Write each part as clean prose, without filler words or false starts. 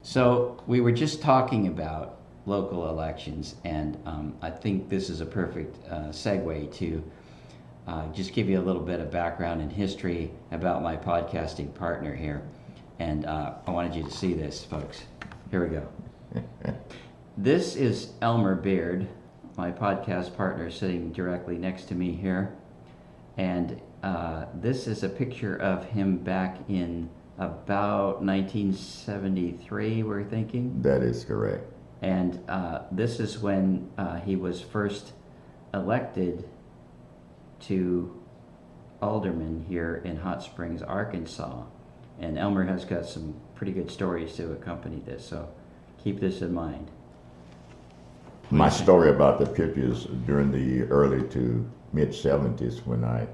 So we were just talking about local elections, and I think this is a perfect segue to just give you a little bit of background and history about my podcasting partner here. And I wanted you to see this, folks. Here we go. This is Elmer Beard, my podcast partner, sitting directly next to me here. And this is a picture of him back in about 1973, we're thinking. That is correct. And this is when he was first elected to alderman here in Hot Springs, Arkansas. And Elmer has got some pretty good stories to accompany this, so keep this in mind. My story about the pictures during the early to mid-70s when I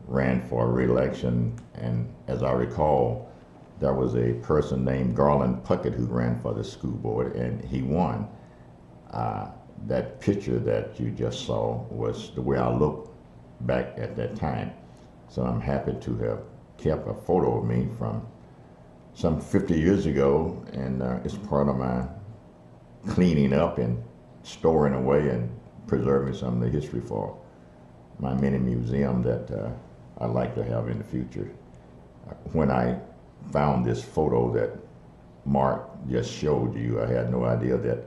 ran for re-election, and as I recall, there was a person named Garland Puckett who ran for the school board, and he won. That picture that you just saw was the way I looked back at that time. So I'm happy to have kept a photo of me from some 50 years ago, and it's part of my cleaning up and storing away and preserving some of the history for my mini museum that I'd like to have in the future. When I found this photo that Mark just showed you, I had no idea that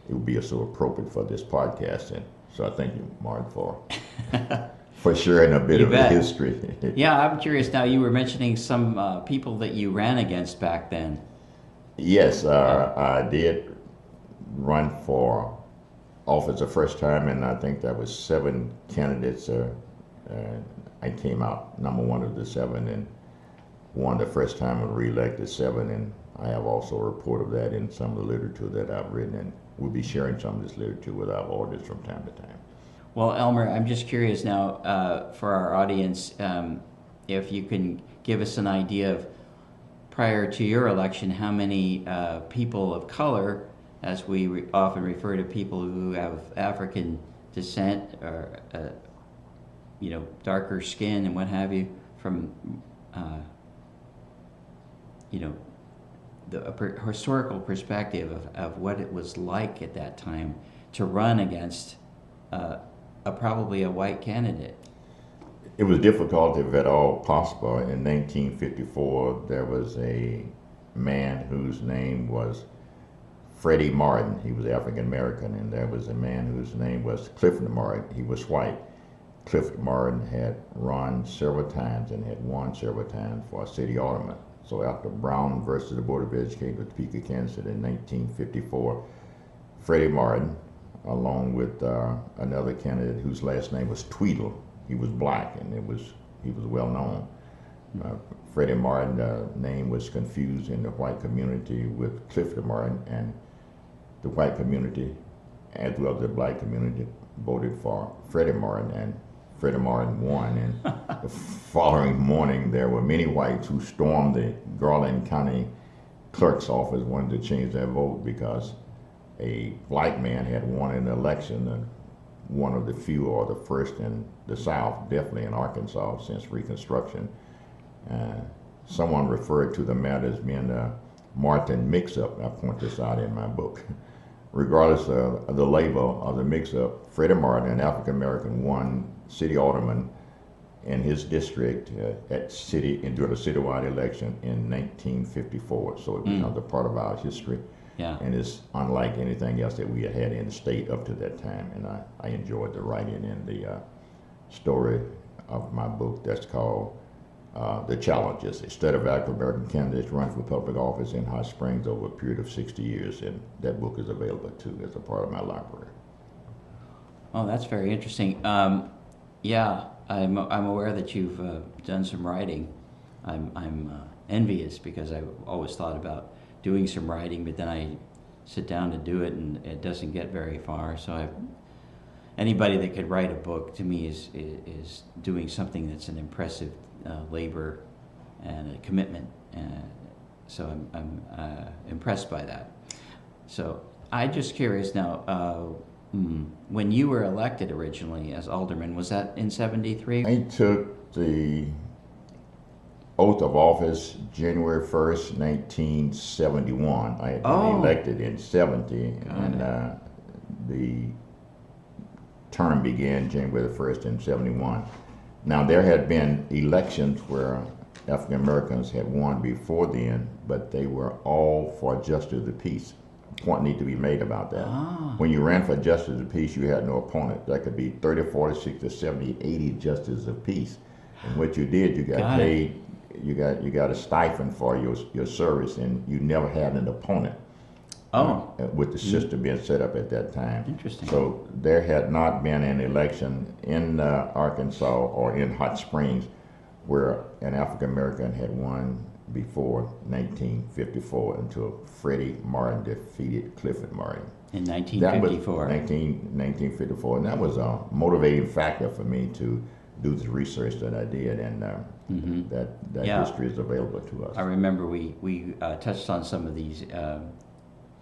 it would be so appropriate for this podcast, and so I thank you, Mark, for sharing a bit of the history. Yeah, I'm curious now, you were mentioning some people that you ran against back then. Yes, I did run for office the first time, and I think there was 7 candidates. I came out number 1 of the 7 and won the first time and re-elected 7, and I have also a report of that in some of the literature that I've written, and we'll be sharing some of this literature with our audience from time to time. Well, Elmer, I'm just curious now for our audience, if you can give us an idea of, prior to your election, how many people of color, as we often refer to people who have African descent or darker skin and what have you, from the historical perspective of what it was like at that time to run against probably a white candidate. It was difficult, if at all possible. In 1954, there was a man whose name was Freddie Martin. He was African American, and there was a man whose name was Clifton Martin. He was white. Clifton Martin had run several times and had won several times for a city alderman. So after Brown versus the Board of Education of Topeka, Kansas in 1954, Freddie Martin, along with another candidate whose last name was Tweedle, he was black and he was well known. Freddie Martin's name was confused in the white community with Clifton Martin, and the white community, as well as the black community, voted for Freddie Martin, and Freddie Martin won. And the following morning, there were many whites who stormed the Garland County clerk's office, wanted to change their vote because a black man had won an election, and one of the few, or the first in the South, definitely in Arkansas since Reconstruction. Someone referred to the matter as being a Martin mix-up. I point this out in my book. Regardless of the label of the mix-up, Freddie Martin, an African American, won city alderman in his district during a citywide election in 1954. So it becomes a part of our history. Yeah. And it's unlike anything else that we had in the state up to that time. And I enjoyed the writing and the story of my book that's called The Challenges. A study of African American candidates run for public office in Hot Springs over a period of 60 years. And that book is available too as a part of my library. Oh, that's very interesting. Yeah, I'm aware that you've done some writing. I'm envious because I've always thought about doing some writing, but then I sit down to do it and it doesn't get very far. So anybody that could write a book to me is doing something that's an impressive labor and a commitment. So I'm impressed by that. So I'm just curious now, when you were elected originally as alderman, was that in '73? I took the oath of office January 1st, 1971. I had been elected in 70, and the term began January the 1st in 71. Now, there had been elections where African Americans had won before then, but they were all for justice of the peace. A point need to be made about that. When you ran for justice of the peace, you had no opponent. That could be 30, 40, 60, 70, 80 justices of peace. And what you did, you got paid, you got a stipend for your service, and you never had an opponent. With the system being set up at that time. Interesting. So there had not been an election in Arkansas or in Hot Springs where an African American had won before 1954 until Freddie Martin defeated Clifford Martin. In 1954. 1954. And that was a motivating factor for me to do the research that I did, and that history is available to us. I remember we touched on some of these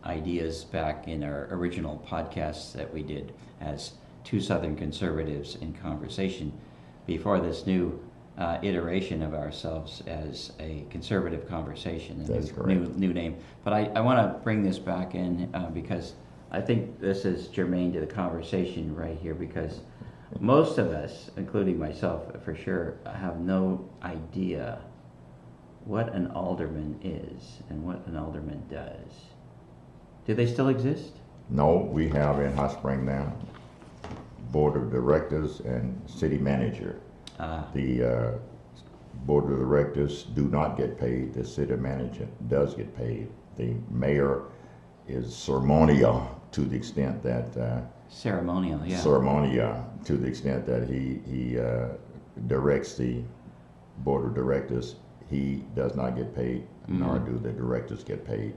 ideas back in our original podcasts that we did as two Southern conservatives in conversation before this new iteration of ourselves as a conservative conversation. That's correct. New name. But I want to bring this back in because I think this is germane to the conversation right here, because most of us, including myself for sure, have no idea what an alderman is and what an alderman does. Do they still exist? No, we have in Hot Spring now board of directors and city manager. The board of directors do not get paid. The city manager does get paid. The mayor is ceremonial to the extent that ceremonial, yeah. Ceremonial to the extent that he directs the board of directors. He does not get paid, nor do the directors get paid.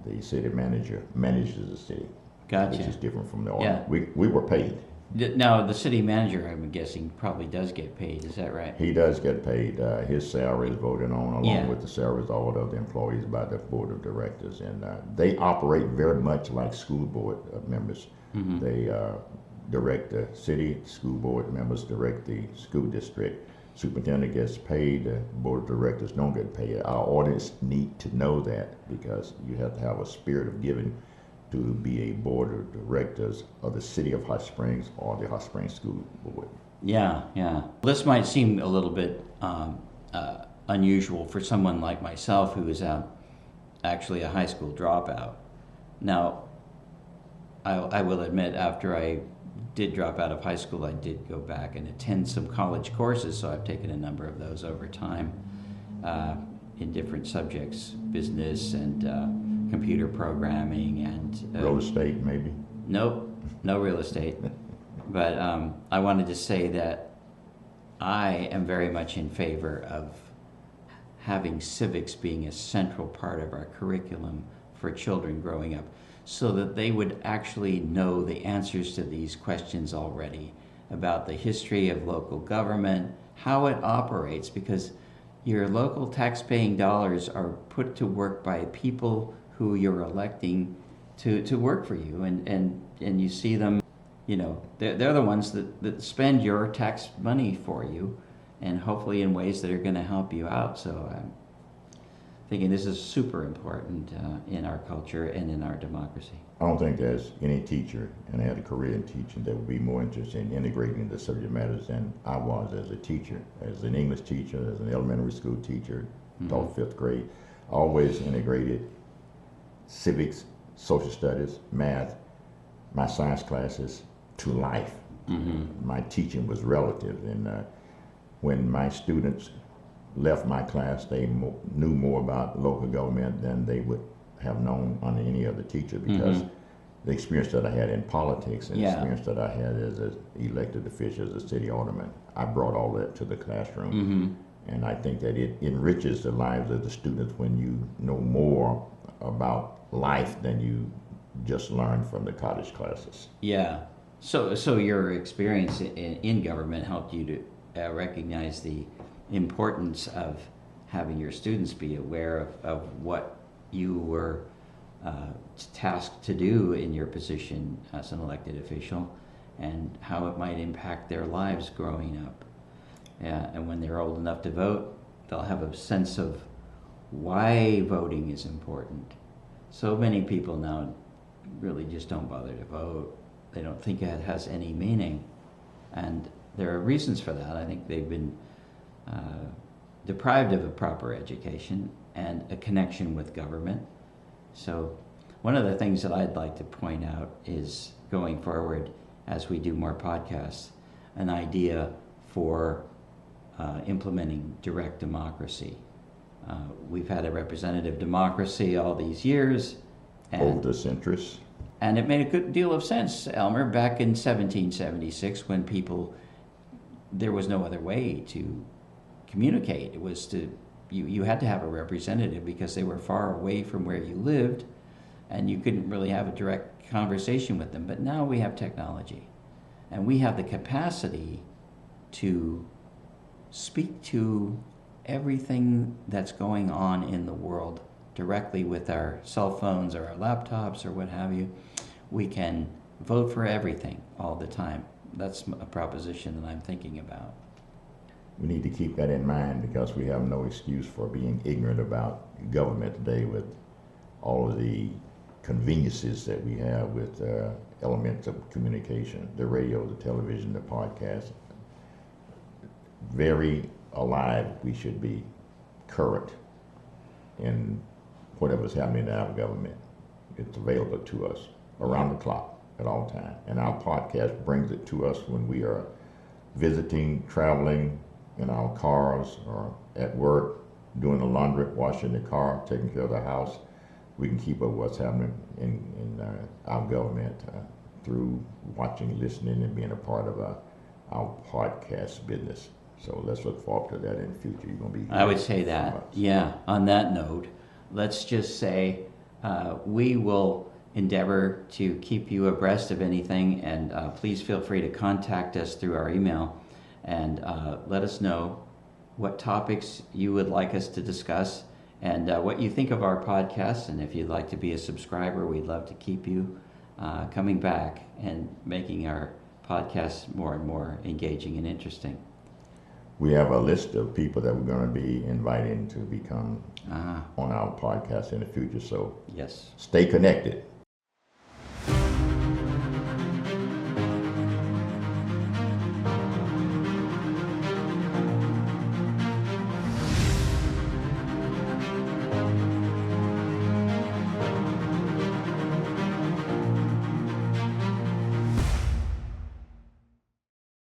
The city manager manages the city, which is different from the alderman. Yeah. We were paid. Now, the city manager, I'm guessing, probably does get paid. Is that right? He does get paid. His salary is voted on along with the salaries of all of the employees by the board of directors, and they operate very much like school board members. They direct the city, school board members direct the school district. Superintendent gets paid, the board of directors don't get paid. Our audience need to know that, because you have to have a spirit of giving to be a board of directors of the city of Hot Springs or the Hot Springs School Board. Yeah. This might seem a little bit unusual for someone like myself who is actually a high school dropout. Now, I will admit, after I did drop out of high school, I did go back and attend some college courses, so I've taken a number of those over time in different subjects, business and computer programming and... real estate, maybe? Nope, no real estate. But I wanted to say that I am very much in favor of having civics being a central part of our curriculum for children growing up, so that they would actually know the answers to these questions already about the history of local government, how it operates, because your local tax-paying dollars are put to work by people who you're electing to work for you, and you see them, they're the ones that spend your tax money for you, and hopefully in ways that are going to help you out. So I'm thinking this is super important in our culture and in our democracy. I don't think there's any teacher, and I had a career in teaching, that would be more interested in integrating the subject matters than I was as a teacher. As an English teacher, as an elementary school teacher, taught 5th grade, I always integrated civics, social studies, math, my science classes to life. My teaching was relative, and when my students left my class, they knew more about local government than they would have known under any other teacher, because the experience that I had in politics and the experience that I had as an elected official, as a city alderman, I brought all that to the classroom. And I think that it enriches the lives of the students when you know more about life than you just learned from the college classes. Yeah. So your experience in government helped you to recognize the importance of having your students be aware of what you were tasked to do in your position as an elected official, and how it might impact their lives growing up. And when they're old enough to vote, they'll have a sense of why voting is important. So many people now really just don't bother to vote. They don't think it has any meaning. And there are reasons for that. I think they've been deprived of a proper education and a connection with government. So one of the things that I'd like to point out is, going forward, as we do more podcasts, an idea for implementing direct democracy. We've had a representative democracy all these years. Over the centuries. And it made a good deal of sense, Elmer, back in 1776, when there was no other way to communicate. It was you had to have a representative because they were far away from where you lived, and you couldn't really have a direct conversation with them. But now we have technology, and we have the capacity to speak to everything that's going on in the world directly with our cell phones or our laptops or what have you. We can vote for everything all the time. That's a proposition that I'm thinking about. We need to keep that in mind because we have no excuse for being ignorant about government today with all of the conveniences that we have with elements of communication, the radio, the television, the podcast. Very alive we should be, current in whatever's happening in our government. It's available to us around the clock at all times. And our podcast brings it to us when we are visiting, traveling, in our cars, or at work, doing the laundry, washing the car, taking care of the house. We can keep up what's happening in our government through watching, listening, and being a part of our podcast business. So let's look forward to that in the future. You're going to be. I would say that. Yeah. On that note, let's just say we will endeavor to keep you abreast of anything, and please feel free to contact us through our email and let us know what topics you would like us to discuss and what you think of our podcast. And if you'd like to be a subscriber, we'd love to keep you coming back and making our podcast more and more engaging and interesting. We have a list of people that we're going to be inviting to become on our podcast in the future. So yes, stay connected.